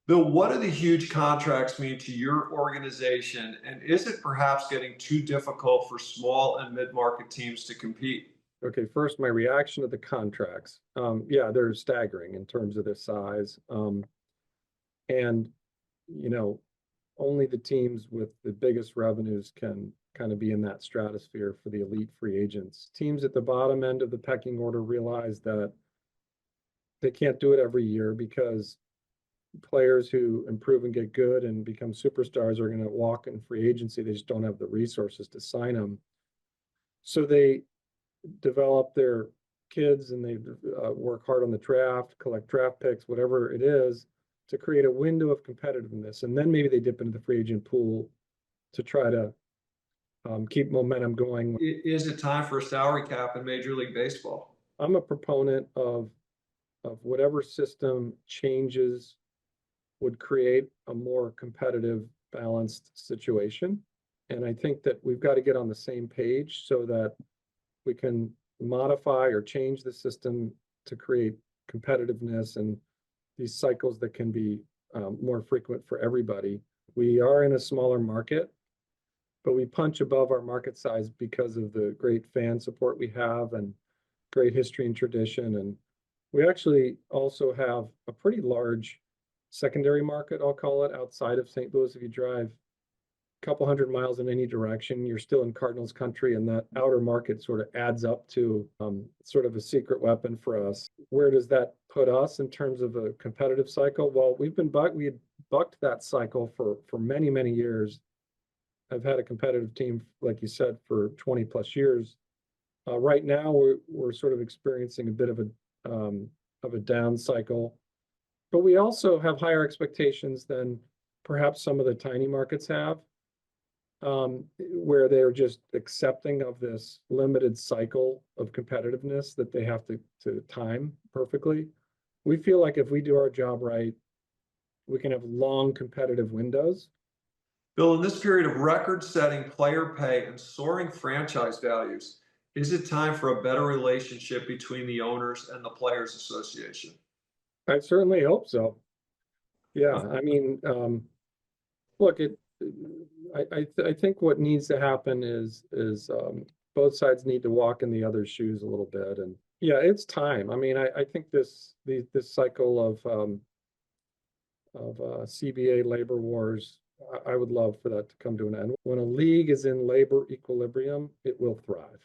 Bill, what do the huge contracts mean to your organization, and is it perhaps getting too difficult for small and mid-market teams to compete? Okay, first, my reaction to the contracts. Yeah, they're staggering in terms of their size. And, you know, only the teams with the biggest revenues can kind of be in that stratosphere for the elite free agents. Teams at the bottom end of the pecking order realize that they can't do it every year because players who improve and get good and become superstars are going to walk in free agency. They just don't have the resources to sign them. So they develop their kids and they work hard on the draft, collect draft picks, whatever it is, to create a window of competitiveness. And then maybe they dip into the free agent pool to try to keep momentum going. Is it time for a salary cap in Major League Baseball? I'm a proponent of whatever system changes would create a more competitive, balanced situation. And I think that we've got to get on the same page so that we can modify or change the system to create competitiveness and these cycles that can be more frequent for everybody. We are in a smaller market, but we punch above our market size because of the great fan support we have and great history and tradition. And we actually also have a pretty large secondary market, I'll call it, outside of St. Louis. If you drive a couple hundred miles in any direction, you're still in Cardinals country, and that outer market sort of adds up to sort of a secret weapon for us. Where does that put us in terms of a competitive cycle? Well, we had bucked that cycle for many, many years. I've had a competitive team, like you said, for 20 plus years. Right now, we're sort of experiencing a bit of a down cycle, but we also have higher expectations than perhaps some of the tiny markets have, where they're just accepting of this limited cycle of competitiveness that they have to time perfectly. We feel like if we do our job right, we can have long competitive windows. Bill, in this period of record-setting player pay and soaring franchise values, is it time for a better relationship between the owners and the Players Association? I certainly hope so. Yeah, I mean, look, I think what needs to happen is both sides need to walk in the other's shoes a little bit, and yeah, it's time. I mean, I think this cycle of CBA labor wars, I would love for that to come to an end. When a league is in labor equilibrium, it will thrive.